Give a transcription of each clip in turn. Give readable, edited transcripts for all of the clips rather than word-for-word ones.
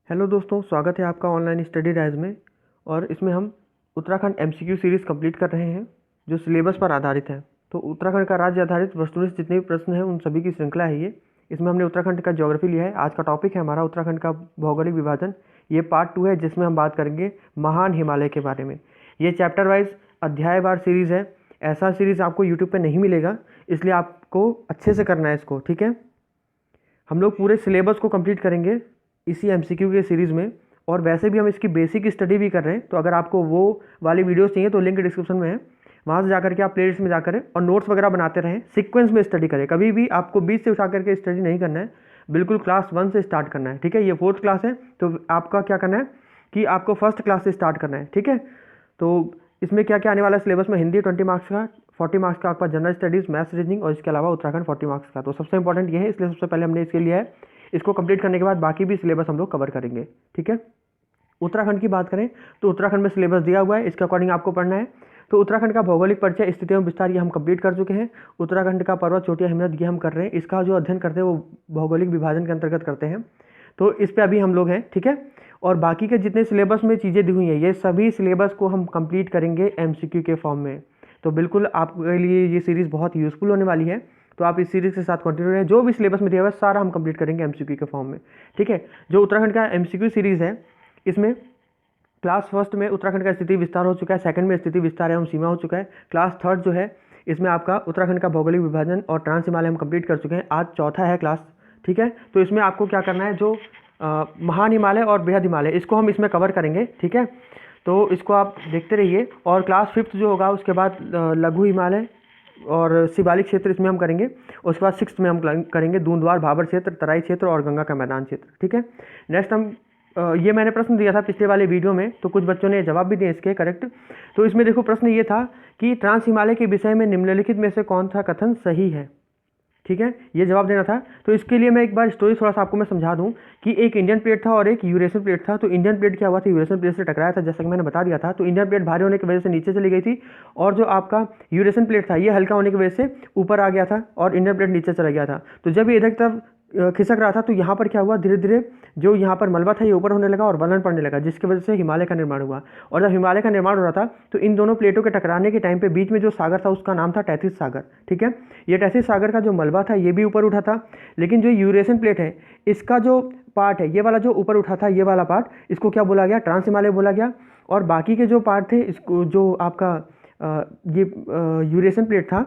Hello दोस्तों, स्वागत है आपका ऑनलाइन स्टडी राइज में। और इसमें हम उत्तराखंड एमसीक्यू सीरीज़ कंप्लीट कर रहे हैं जो सिलेबस पर आधारित है। तो उत्तराखंड का राज्य आधारित वस्तुनिष्ठ जितने भी प्रश्न हैं उन सभी की श्रृंखला है ये। इसमें हमने उत्तराखंड का ज्योग्राफी लिया है। आज का टॉपिक है हमारा उत्तराखंड का भौगोलिक विभाजन। ये पार्ट 2 है जिसमें हम बात करेंगे महान हिमालय के बारे में। ये चैप्टर वाइज अध्यायवार सीरीज़ है। ऐसा सीरीज़ आपको यूट्यूब पर नहीं मिलेगा, इसलिए आपको अच्छे से करना है इसको, ठीक है। हम लोग पूरे सिलेबस को कंप्लीट करेंगे इसी एमसीक्यू के सीरीज़ में। और वैसे भी हम इसकी बेसिक स्टडी भी कर रहे हैं, तो अगर आपको वो वाली वीडियोस चाहिए तो लिंक डिस्क्रिप्शन में है, वहाँ से जाकर के आप प्लेलिस्ट में जाकर और नोट्स वगैरह बनाते रहें, सीक्वेंस में स्टडी करें। कभी भी आपको बीच से उठा करके स्टडी नहीं करना है, बिल्कुल क्लास 1 से स्टार्ट करना है, ठीक है। ये 4th क्लास है, तो आपका क्या करना है कि आपको फर्स्ट क्लास से स्टार्ट करना है, ठीक है। तो इसमें क्या क्या आने वाला है सिलेबस में? हिंदी 20 मार्क्स का, 40 मार्क्स का आपका जनरल स्टडीज़, मैथ्स, रीजनिंग, और इसके अलावा उत्तराखंड 40 मार्क्स का। तो सबसे इंपॉर्टेंट ये है, इसलिए सबसे पहले हमने इसके लिया है। इसको कंप्लीट करने के बाद बाकी भी सिलेबस हम लोग कवर करेंगे, ठीक है। उत्तराखंड की बात करें तो उत्तराखंड में सिलेबस दिया हुआ है, इसके अकॉर्डिंग आपको पढ़ना है। तो उत्तराखंड का भौगोलिक परिचय, स्थिति एवं विस्तार ये हम कंप्लीट कर चुके हैं। उत्तराखंड का पर्वत, चोटियां, हिमनद ये हम कर रहे हैं। इसका जो अध्ययन करते हैं वो भौगोलिक विभाजन के अंतर्गत करते हैं, तो इस पर अभी हम लोग हैं, ठीक है। और बाकी के जितने सिलेबस में चीज़ें दी हुई हैं ये सभी सिलेबस को हम कंप्लीट करेंगे एमसीक्यू के फॉर्म में। तो बिल्कुल आपके लिए ये सीरीज़ बहुत यूज़फुल होने वाली है। तो आप इस सीरीज़ के साथ कंटिन्यू रहें। जो भी सिलेबस में दिया हुआ है सारा हम कंप्लीट करेंगे एमसीक्यू के फॉर्म में, ठीक है। जो उत्तराखंड का एमसीक्यू सीरीज़ है, इसमें क्लास 1 में उत्तराखंड का स्थिति विस्तार हो चुका है, 2nd में स्थिति विस्तार एवं सीमा हो चुका है। क्लास 3 जो है इसमें आपका उत्तराखंड का भौगोलिक विभाजन और ट्रांस हिमालय हम कंप्लीट कर चुके हैं। आज 4था है क्लास, ठीक है। तो इसमें आपको क्या करना है, जो महान हिमालय और बृहद हिमालय इसको हम इसमें कवर करेंगे, ठीक है। तो इसको आप देखते रहिए। और क्लास 5th जो होगा उसके बाद लघु हिमालय और शिवालिक क्षेत्र इसमें हम करेंगे। उसके बाद 6th में हम करेंगे दूंदवार, भाबर क्षेत्र, तराई क्षेत्र और गंगा का मैदान क्षेत्र, ठीक है। नेक्स्ट हम ये मैंने प्रश्न दिया था पिछले वाले वीडियो में, तो कुछ बच्चों ने जवाब भी दिए इसके करेक्ट। तो इसमें देखो प्रश्न ये था कि ट्रांस हिमालय के विषय में निम्नलिखित में से कौन सा कथन सही है, ठीक है। ये जवाब देना था। तो इसके लिए मैं एक बार स्टोरी थोड़ा सा आपको मैं समझा दूं कि एक इंडियन प्लेट था और एक यूरेशियन प्लेट था। तो इंडियन प्लेट क्या हुआ था, यूरेशियन प्लेट से टकराया था, जैसा कि मैंने बता दिया था। तो इंडियन प्लेट भारी होने की वजह से नीचे चली गई थी, और जो आपका यूरेशियन प्लेट था ये हल्का होने की वजह से ऊपर आ गया था और इंडियन प्लेट नीचे चला गया था। तो जब ये इधर की तरफ खिसक रहा था तो यहाँ पर क्या हुआ, धीरे धीरे जो यहाँ पर मलबा था ये ऊपर होने लगा और वलन पड़ने लगा, जिसकी वजह से हिमालय का निर्माण हुआ। और जब हिमालय का निर्माण हो रहा था तो इन दोनों प्लेटों के टकराने के टाइम पे बीच में जो सागर था उसका नाम था टैथिस सागर, ठीक है। ये टैथिस सागर का जो मलबा था ये भी ऊपर उठा था, लेकिन जो यूरेशियन प्लेट है इसका जो पार्ट है, ये वाला जो ऊपर उठा था, ये वाला पार्ट, इसको क्या बोला गया, ट्रांस हिमालय बोला गया। और बाकी के जो पार्ट थे इसको, जो आपका ये यूरेशियन प्लेट था,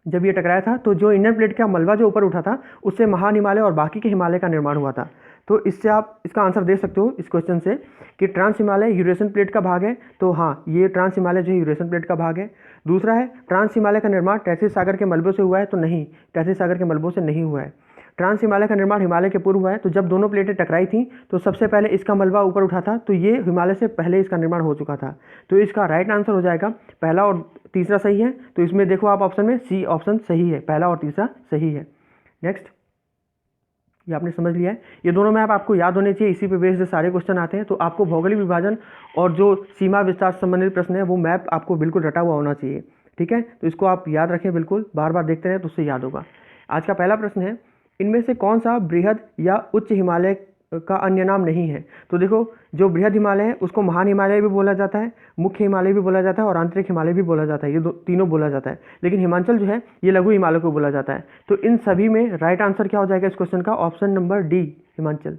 जब ये टकराया था तो जो इंडियन प्लेट का मलबा जो ऊपर उठा था उससे महान हिमालय और बाकी के हिमालय का निर्माण हुआ था। तो इससे आप इसका आंसर दे सकते हो इस क्वेश्चन से कि ट्रांस हिमालय यूरेशियन प्लेट का भाग है। तो हाँ, ये ट्रांस हिमालय जो है यूरेशियन प्लेट का भाग है। दूसरा है, ट्रांस हिमालय का निर्माण टैथिस सागर के मलबों से हुआ है। तो नहीं, टैथिस सागर के मलबों से नहीं हुआ है। ट्रांस हिमालय का निर्माण हिमालय के पूर्व हुआ है। तो जब दोनों प्लेटें टकराई थी तो सबसे पहले इसका मलबा ऊपर उठा था, तो ये हिमालय से पहले इसका निर्माण हो चुका था। तो इसका राइट आंसर हो जाएगा पहला और तीसरा सही है। तो इसमें देखो आप ऑप्शन में सी ऑप्शन सही है, पहला और तीसरा सही है। नेक्स्ट, ये आपने समझ लिया है। ये दोनों मैप आपको याद होने चाहिए, इसी पे बेस्ड सारे क्वेश्चन आते हैं। तो आपको भौगोलिक विभाजन और जो सीमा विस्तार से संबंधित प्रश्न है वो मैप आपको बिल्कुल रटा हुआ होना चाहिए, ठीक है। तो इसको आप याद रखें, बिल्कुल बार बार देखते रहें तो उससे याद होगा। आज का पहला प्रश्न है, इनमें से कौन सा बृहद या उच्च हिमालय का अन्य नाम नहीं है? तो देखो, जो बृहद हिमालय है उसको महान हिमालय भी बोला जाता है, मुख्य हिमालय भी बोला जाता है और आंतरिक हिमालय भी बोला जाता है। ये तीनों बोला जाता है। लेकिन हिमाचल जो है ये लघु हिमालय को बोला जाता है। तो इन सभी में राइट आंसर क्या हो जाएगा इस क्वेश्चन का? Option number D, Himachal.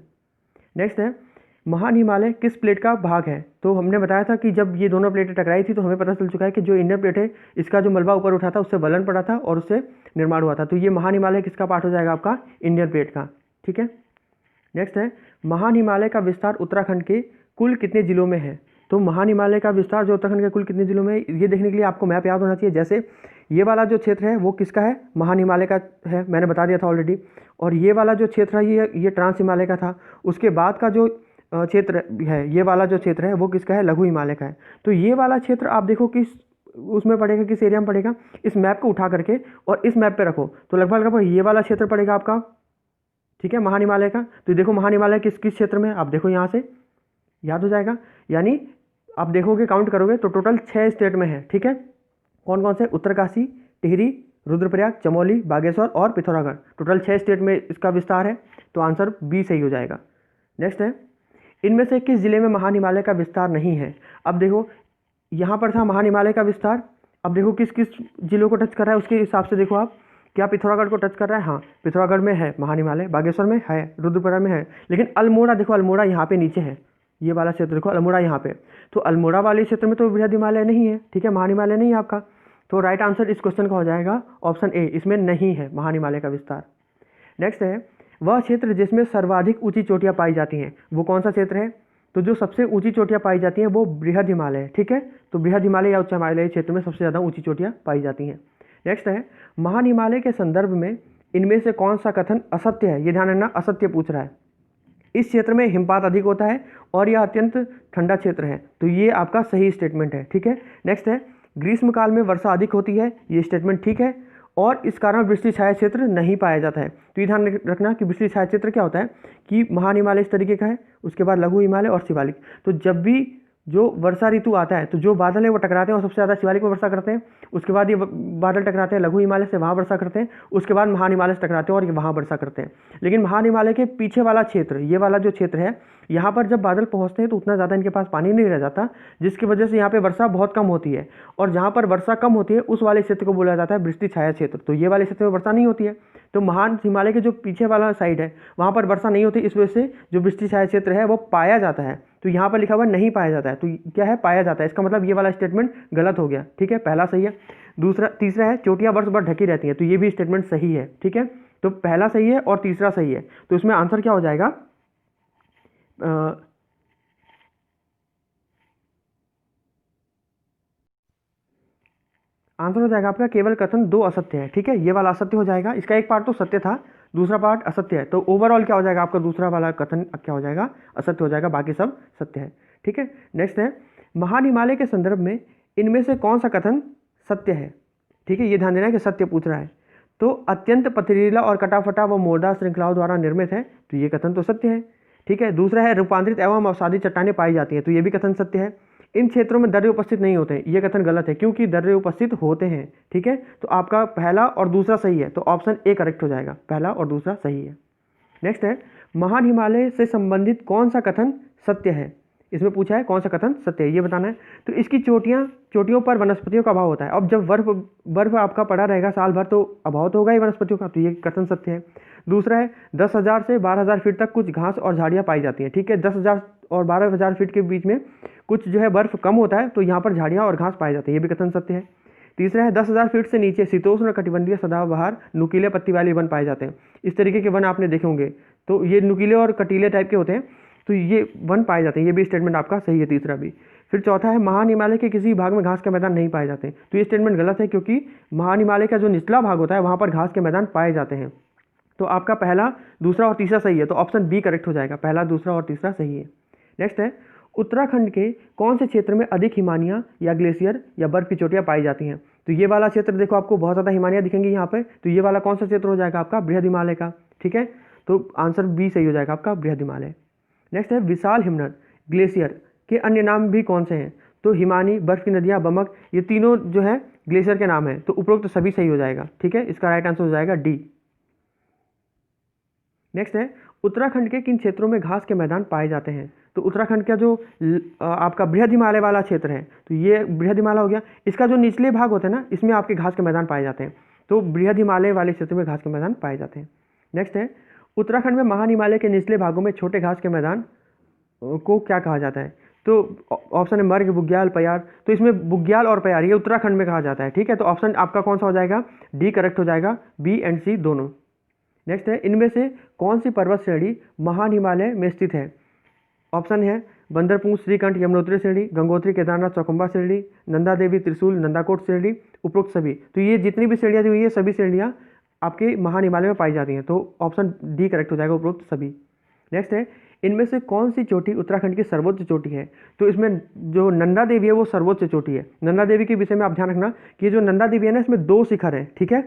Next है, महान हिमालय किस प्लेट का भाग है? तो हमने बताया था कि जब ये दोनों प्लेटें टकराई थी तो हमें पता चल चुका है कि जो इंडियन प्लेट है इसका जो मलबा ऊपर उठा था उससे वलन पड़ा था और उससे निर्माण हुआ था। तो ये महान हिमालय किसका पार्ट हो जाएगा? आपका इंडियन प्लेट का, ठीक है। नेक्स्ट है, महान हिमालय का विस्तार उत्तराखंड के कुल कितने जिलों में है? तो महान हिमालय का विस्तार जो उत्तराखंड के कुल कितने जिलों में है, ये देखने के लिए आपको मैप याद होना चाहिए। जैसे ये वाला जो क्षेत्र है वो किसका है? महान हिमालय का है, मैंने बता दिया था ऑलरेडी। और ये वाला जो क्षेत्र है ये ट्रांस हिमालय का था। उसके बाद का जो क्षेत्र है, ये वाला जो क्षेत्र है वो किसका है? लघु हिमालय का है। तो ये वाला क्षेत्र आप देखो किस उसमें पड़ेगा, किस एरिया में पड़ेगा? इस मैप को उठा करके और इस मैप पे रखो तो लगभग ये वाला क्षेत्र पड़ेगा आपका, ठीक है, महान हिमालय का। तो देखो महान हिमालय किस किस क्षेत्र में है, आप देखो यहाँ से याद हो जाएगा। यानी आप देखोगे, काउंट करोगे तो टोटल 6 स्टेट में है, ठीक है। कौन कौन से? उत्तरकाशी, टिहरी, रुद्रप्रयाग, चमोली, बागेश्वर और पिथौरागढ़। टोटल 6 स्टेट में इसका विस्तार है। तो आंसर बी सही हो जाएगा। नेक्स्ट है, इनमें से किस जिले में महान हिमालय का विस्तार नहीं है? अब देखो यहाँ पर था महान हिमालय का विस्तार, अब देखो किस किस जिलों को टच कर रहा है उसके हिसाब से देखो आप, क्या पिथौरागढ़ को टच कर रहा है? हाँ, पिथौरागढ़ में है महान हिमालय, बागेश्वर में है, रुद्रप्रयाग में है, लेकिन अल्मोड़ा देखो, अल्मोड़ा यहाँ पे नीचे है, ये वाला क्षेत्र देखो, अल्मोड़ा यहाँ पे, तो अल्मोड़ा वाले क्षेत्र में तो बृहद हिमालय नहीं है, ठीक है, महान हिमालय नहीं है आपका। तो राइट आंसर इस क्वेश्चन का हो जाएगा ऑप्शन ए, इसमें नहीं है महान हिमालय का विस्तार। नेक्स्ट है, वह क्षेत्र जिसमें सर्वाधिक ऊंची चोटियां पाई जाती हैं, वो कौन सा क्षेत्र है? तो जो सबसे ऊंची चोटियां पाई जाती हैं वो बृहद हिमालय है, ठीक है, तो बृहद हिमालय या उच्च हिमालय क्षेत्र में सबसे ज़्यादा ऊंची चोटियां पाई जाती हैं। नेक्स्ट है, महान हिमालय के संदर्भ में इनमें से कौन सा कथन असत्य है? ये ध्यान रखना, असत्य पूछ रहा है। इस क्षेत्र में हिमपात अधिक होता है और यह अत्यंत ठंडा क्षेत्र है, तो ये आपका सही स्टेटमेंट है, ठीक है। नेक्स्ट है, ग्रीष्मकाल में वर्षा अधिक होती है, ये स्टेटमेंट ठीक है, और इस कारण वृष्टि छाया क्षेत्र नहीं पाया जाता है। तो ये ध्यान रखना कि वृष्टि छाया क्षेत्र क्या होता है कि महान हिमालय इस तरीके का है, उसके बाद लघु हिमालय और शिवालिक। तो जब भी जो वर्षा ऋतु आता है तो जो बादल है वो टकराते हैं और सबसे ज़्यादा शिवालिक में वर्षा करते हैं, उसके बाद ये बादल टकराते हैं लघु हिमालय से, वहाँ वर्षा करते हैं, उसके बाद महान हिमालय से टकराते हैं और ये वहाँ वर्षा करते हैं। लेकिन महान हिमालय के पीछे वाला क्षेत्र, ये वाला जो क्षेत्र है, यहाँ पर जब बादल पहुँचते हैं तो उतना ज़्यादा इनके पास पानी नहीं रह जाता, जिसकी वजह से यहाँ पे वर्षा बहुत कम होती है, और जहाँ पर वर्षा कम होती है उस वाले क्षेत्र को बोला जाता है वृष्टि छाया क्षेत्र। तो ये वाले क्षेत्र में वर्षा नहीं होती है, तो महान हिमालय के जो पीछे वाला साइड है वहाँ पर वर्षा नहीं होती, इस वजह से जो वृष्टि छाया क्षेत्र है वो पाया जाता है। तो यहाँ पर लिखा हुआ नहीं पाया जाता है, तो क्या है? पाया जाता है, इसका मतलब ये वाला स्टेटमेंट गलत हो गया, ठीक है, पहला सही है। तीसरा है, चोटियाँ वर्ष भर ढकी रहती हैं, तो ये भी स्टेटमेंट सही है, ठीक है, तो पहला सही है और तीसरा सही है। तो इसमें आंसर क्या हो जाएगा? आंसर हो जाएगा आपका केवल कथन 2 असत्य है, ठीक है, ये वाला असत्य हो जाएगा, इसका एक पार्ट तो सत्य था, दूसरा पार्ट असत्य है, तो ओवरऑल क्या हो जाएगा आपका? दूसरा वाला कथन क्या हो जाएगा? असत्य हो जाएगा, बाकी सब सत्य है, ठीक है। नेक्स्ट है, महान हिमालय के संदर्भ में इनमें से कौन सा कथन सत्य है? ठीक है, ये ध्यान देना है कि सत्य पूछ रहा है। तो अत्यंत पथरीला और कटाफटा व मोरदार श्रृंखलाओं द्वारा निर्मित है, तो ये कथन तो सत्य है, ठीक है। दूसरा है, रूपांतरित एवं अवसादी चट्टानें पाई जाती हैं, तो ये भी कथन सत्य है। इन क्षेत्रों में दर्रे उपस्थित नहीं होते हैं, ये कथन गलत है, क्योंकि दर्रे उपस्थित होते हैं, ठीक है। तो आपका पहला और दूसरा सही है, तो ऑप्शन ए करेक्ट हो जाएगा, पहला और दूसरा सही है। नेक्स्ट है, महान हिमालय से संबंधित कौन सा कथन सत्य है? इसमें पूछा है कौन सा कथन सत्य है, ये बताना है। तो इसकी चोटियों पर वनस्पतियों का अभाव होता है। अब जब बर्फ आपका पड़ा रहेगा साल भर तो अभाव तो होगा ही वनस्पतियों का, तो ये कथन सत्य है। दूसरा है, 10,000 से 12,000 फीट तक कुछ घास और झाड़ियाँ पाई जाती हैं, ठीक है, 10,000 और 12,000 फीट के बीच में कुछ जो है बर्फ कम होता है, तो यहाँ पर झाड़ियाँ और घास पाए जाते हैं, ये भी कथन सत्य है। तीसरा है, 10,000 फीट से नीचे शीतोष्ण कटिबंधीय सदाबहार नुकीले पत्ती वाले वन पाए जाते हैं। इस तरीके के वन आपने देखे होंगे, तो ये नुकीले और कटीले टाइप के होते हैं, तो ये वन पाए जाते हैं, ये भी स्टेटमेंट आपका सही है, तीसरा भी। फिर चौथा है, महान हिमालय के किसी भाग में घास के मैदान नहीं पाए जाते, तो ये स्टेटमेंट गलत है, क्योंकि महान हिमालय का जो निचला भाग होता है वहाँ पर घास के मैदान पाए जाते हैं। तो आपका पहला, दूसरा और तीसरा सही है, तो ऑप्शन बी करेक्ट हो जाएगा, पहला, दूसरा और तीसरा सही है। नेक्स्ट है, उत्तराखंड के कौन से क्षेत्र में अधिक हिमानियाँ या ग्लेशियर या बर्फ की चोटियाँ पाई जाती हैं? तो ये वाला क्षेत्र देखो, आपको बहुत ज़्यादा हिमानियाँ दिखेंगी यहाँ पे, तो ये वाला कौन सा क्षेत्र हो जाएगा आपका? बृहद हिमालय का, ठीक है, तो आंसर बी सही हो जाएगा आपका, बृहद हिमालय। नेक्स्ट है, विशाल हिमनद ग्लेशियर के अन्य नाम भी कौन से हैं? तो हिमानी, बर्फ की नदियाँ, बमक, ये तीनों जो है ग्लेशियर के नाम हैं, तो उपरोक्त सभी सही हो जाएगा, ठीक है, इसका राइट आंसर हो जाएगा डी। नेक्स्ट है, उत्तराखंड के किन क्षेत्रों में घास के मैदान पाए जाते हैं? तो उत्तराखंड का जो आपका बृहद हिमालय वाला क्षेत्र है, तो ये बृहद हिमालय हो गया, इसका जो निचले भाग होता है ना, इसमें आपके घास के मैदान पाए जाते हैं, तो बृहद हिमालय वाले क्षेत्र में घास के मैदान पाए जाते हैं। नेक्स्ट है, उत्तराखंड में महान हिमालय के निचले भागों में छोटे घास के मैदान को क्या कहा जाता है? तो ऑप्शन है मर्ग, बुग्याल, पयार, तो इसमें बुग्याल और पयार ये उत्तराखंड में कहा जाता है, ठीक है, तो ऑप्शन आपका कौन सा हो जाएगा? डी करेक्ट हो जाएगा, बी एंड सी दोनों। नेक्स्ट है, इनमें से कौन सी पर्वत श्रेणी महान हिमालय में स्थित है? ऑप्शन है बंदरपूंछ, श्रीकंठ, यमुनोत्री श्रेणी, गंगोत्री, केदारनाथ, चौखंबा श्रेणी, नंदा देवी, त्रिशूल, नंदाकोट श्रेणी, उपरोक्त सभी। तो ये जितनी भी श्रेणियाँ दी हुई है सभी श्रेणियाँ आपके महान हिमालय में पाई जाती हैं, तो ऑप्शन डी करेक्ट हो जाएगा, उपरोक्त सभी। नेक्स्ट है, इनमें से कौन सी चोटी उत्तराखंड की सर्वोच्च चोटी है? तो इसमें जो नंदा देवी है वो सर्वोच्च चोटी है। नंदा देवी के विषय में आप ध्यान रखना कि जो नंदा देवी है ना, इसमें 2 शिखर है, ठीक है,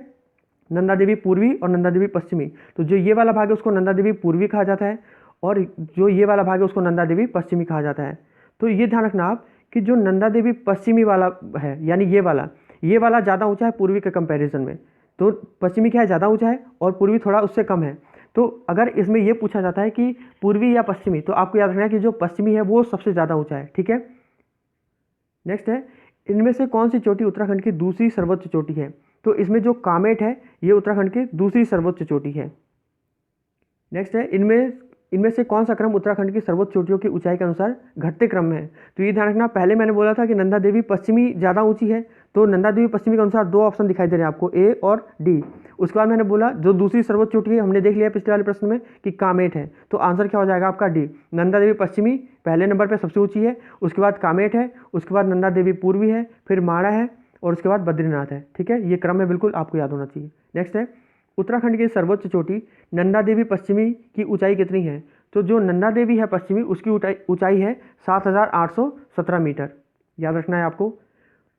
नंदा देवी पूर्वी और नंदा देवी पश्चिमी। तो जो ये वाला भाग है उसको नंदा देवी पूर्वी कहा जाता है, और जो ये वाला भाग है उसको नंदा देवी पश्चिमी कहा जाता है। तो ये ध्यान रखना आप कि जो नंदा देवी पश्चिमी वाला है, यानी ये वाला ज़्यादा ऊंचा है पूर्वी के कंपैरिजन में, तो पश्चिमी क्या है, ज़्यादा ऊंचा है और पूर्वी थोड़ा उससे कम है। तो अगर इसमें ये पूछा जाता है कि पूर्वी या पश्चिमी, तो आपको याद रखना है कि जो पश्चिमी है वो सबसे ज़्यादा ऊंचा है। ठीक है, नेक्स्ट है, इनमें से कौन सी चोटी उत्तराखंड की दूसरी सर्वोच्च चोटी है? तो इसमें जो कामेट है ये उत्तराखंड की दूसरी सर्वोच्च चोटी है। नेक्स्ट है, इनमें से कौन सा क्रम उत्तराखंड की सर्वोच्च चोटियों की ऊंचाई के अनुसार घटते क्रम में है? तो ये ध्यान रखना, पहले मैंने बोला था कि नंदा देवी पश्चिमी ज़्यादा ऊंची है, तो नंदा देवी पश्चिमी के अनुसार दो ऑप्शन दिखाई दे रहे हैं आपको, ए और डी। उसके बाद मैंने बोला जो दूसरी सर्वोच्च चोटी है, हमने देख लिया पिछले वाले प्रश्न में कि कामेट है, तो आंसर क्या हो जाएगा आपका डी। नंदा देवी पश्चिमी पहले नंबर पर सबसे ऊँची है, उसके बाद कामेट है, उसके बाद नंदा देवी पूर्वी है, फिर माड़ा है और उसके बाद बद्रीनाथ है। ठीक है, ये क्रम है, बिल्कुल आपको याद होना चाहिए। नेक्स्ट है, उत्तराखंड की सर्वोच्च चोटी नंदा देवी पश्चिमी की ऊंचाई कितनी है? तो जो नंदा देवी है पश्चिमी उसकी ऊंचाई है 7,817 मीटर। याद रखना है आपको,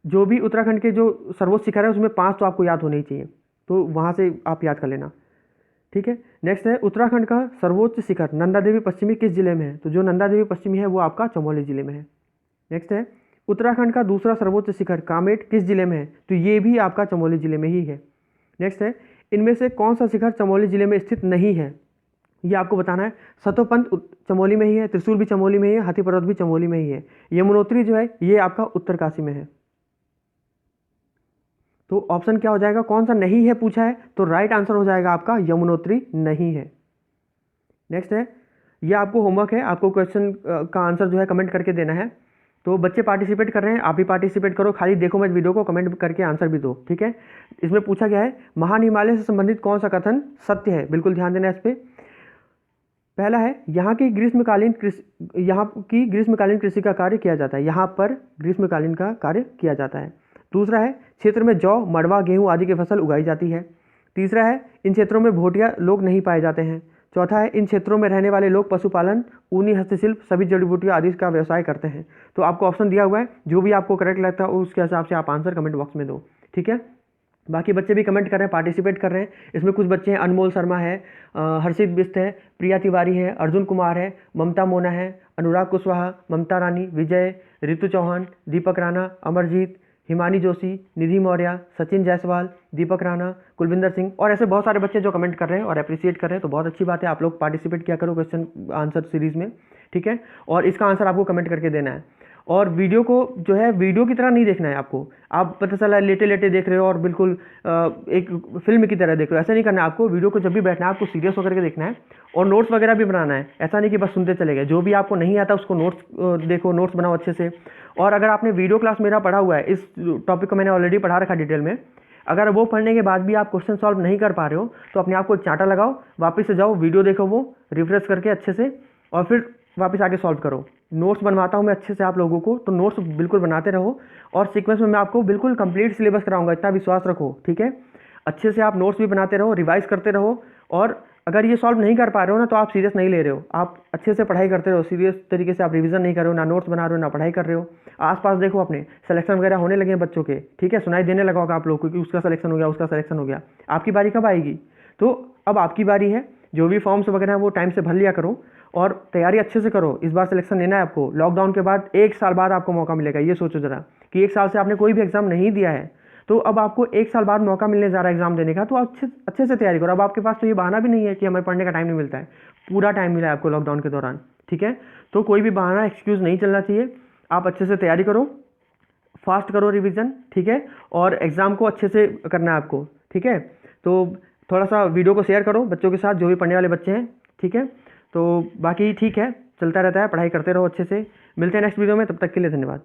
जो भी उत्तराखंड के जो सर्वोच्च शिखर है उसमें 5 तो आपको याद होने ही चाहिए, तो वहाँ से आप याद कर लेना। ठीक है, नेक्स्ट है, उत्तराखंड का सर्वोच्च शिखर नंदा देवी पश्चिमी किस जिले में है? तो जो नंदा देवी पश्चिमी है वो आपका चमोली जिले में है। नेक्स्ट है, उत्तराखंड का दूसरा सर्वोच्च शिखर कामेट किस जिले में है? तो ये भी आपका चमोली जिले में ही है। नेक्स्ट है, इनमें से कौन सा शिखर चमोली जिले में स्थित नहीं है? ये आपको बताना है। सतोपंत चमोली में ही है, त्रिशूल भी चमोली में ही है, हाथी पर्वत भी चमोली में ही है। यमुनोत्री जो है ये आपका उत्तरकाशी में है। तो ऑप्शन क्या हो जाएगा, कौन सा नहीं है पूछा है, तो राइट आंसर हो जाएगा आपका यमुनोत्री नहीं है। नेक्स्ट है, ये आपको होमवर्क है, आपको क्वेश्चन का आंसर जो है कमेंट करके देना है। तो बच्चे पार्टिसिपेट कर रहे हैं, आप भी पार्टिसिपेट करो, खाली देखो मत वीडियो को, कमेंट करके आंसर भी दो। ठीक है, इसमें पूछा गया है महान हिमालय से संबंधित कौन सा कथन सत्य है? बिल्कुल ध्यान देना इस पर। पहला है, यहाँ की ग्रीष्मकालीन कृषि का कार्य किया जाता है, यहाँ पर ग्रीष्मकालीन का कार्य किया जाता है। दूसरा है, क्षेत्र में जौ, मड़वा, गेहूं आदि की फसल उगाई जाती है। तीसरा है, इन क्षेत्रों में भोटिया लोग नहीं पाए जाते हैं। चौथा है, इन क्षेत्रों में रहने वाले लोग पशुपालन, ऊनी हस्तशिल्प, सभी जड़ी बूटियाँ आदि का व्यवसाय करते हैं। तो आपको ऑप्शन दिया हुआ है, जो भी आपको करेक्ट लगता है उसके हिसाब से आप आंसर कमेंट बॉक्स में दो। ठीक है, बाकी बच्चे भी कमेंट कर रहे हैं, पार्टिसिपेट कर रहे हैं। इसमें कुछ बच्चे हैं, अनमोल शर्मा है, हर्षित बिस्त है, प्रिया तिवारी है, अर्जुन कुमार है, ममता मोना है, अनुराग कुशवाहा, ममता रानी, विजय, ऋतु चौहान, दीपक राणा, अमरजीत, हिमानी जोशी, निधि मौर्य, सचिन जायसवाल, दीपक राणा, कुलविंदर सिंह और ऐसे बहुत सारे बच्चे जो कमेंट कर रहे हैं और अप्रिशिएट कर रहे हैं। तो बहुत अच्छी बात है, आप लोग पार्टिसिपेट किया करो क्वेश्चन आंसर सीरीज़ में। ठीक है, और इसका आंसर आपको कमेंट करके देना है। और वीडियो को जो है वीडियो की तरह नहीं देखना है आपको, आप पता चला लेटे लेटे देख रहे हो और बिल्कुल एक फिल्म की तरह देख रहे हो, ऐसा नहीं करना है आपको। वीडियो को जब भी बैठना है आपको सीरियस होकर के देखना है और नोट्स वगैरह भी बनाना है, ऐसा नहीं कि बस सुनते चले गए। जो भी आपको नहीं आता उसको नोट्स देखो, नोट्स बनाओ अच्छे से। और अगर आपने वीडियो क्लास मेरा पढ़ा हुआ है, इस टॉपिक को मैंने ऑलरेडी पढ़ा रखा डिटेल में, अगर वो पढ़ने के बाद भी आप क्वेश्चन सॉल्व नहीं कर पा रहे हो तो अपने आप को चांटा लगाओ, वापस से जाओ, वीडियो देखो, वो रिफ्रेश करके अच्छे से, और फिर वापस आके सॉल्व करो। नोट्स बनवाता हूँ मैं अच्छे से आप लोगों को, तो नोट्स बिल्कुल बनाते रहो और सीक्वेंस में मैं आपको बिल्कुल कंप्लीट सिलेबस कराऊंगा, इतना विश्वास रखो। ठीक है, अच्छे से आप नोट्स भी बनाते रहो, रिवाइज करते रहो। और अगर ये सॉल्व नहीं कर पा रहे हो ना तो आप सीरियस नहीं ले रहे हो, आप अच्छे से पढ़ाई करते रहो, सीरियस तरीके से आप रिवीजन नहीं कर रहे हो, ना नोट्स बना रहे हो ना पढ़ाई कर रहे हो। आसपास देखो अपने सिलेक्शन वगैरह होने लगे हैं बच्चों के, ठीक है, सुनाई देने लगा होगा आप लोग को कि उसका सिलेक्शन हो गया, उसका सिलेक्शन हो गया। आपकी बारी कब आएगी? तो अब आपकी बारी है, जो भी फॉर्म्स वगैरह है वो टाइम से भर लिया करो और तैयारी अच्छे से करो। इस बार सिलेक्शन लेना है आपको, लॉकडाउन के बाद 1 साल बाद आपको मौका मिलेगा। ये सोचो जरा कि 1 साल से आपने कोई भी एग्जाम नहीं दिया है, तो अब आपको 1 साल बाद मौका मिलने जा रहा है एग्जाम देने का, तो अच्छे से तैयारी करो। अब आपके पास तो ये बहाना भी नहीं है कि हमें पढ़ने का टाइम नहीं मिलता है, पूरा टाइम मिला है आपको लॉकडाउन के दौरान। ठीक है, तो कोई भी बहाना एक्सक्यूज़ नहीं चलना चाहिए। आप अच्छे से तैयारी करो, फास्ट करो रिवीजन, ठीक है, और एग्ज़ाम को अच्छे से करना है आपको। ठीक है, तो थोड़ा सा वीडियो को शेयर करो बच्चों के साथ, जो भी पढ़ने वाले बच्चे हैं। ठीक है, तो बाकी ठीक है, चलता रहता है, पढ़ाई करते रहो अच्छे से। मिलते हैं नेक्स्ट वीडियो में, तब तक के लिए धन्यवाद।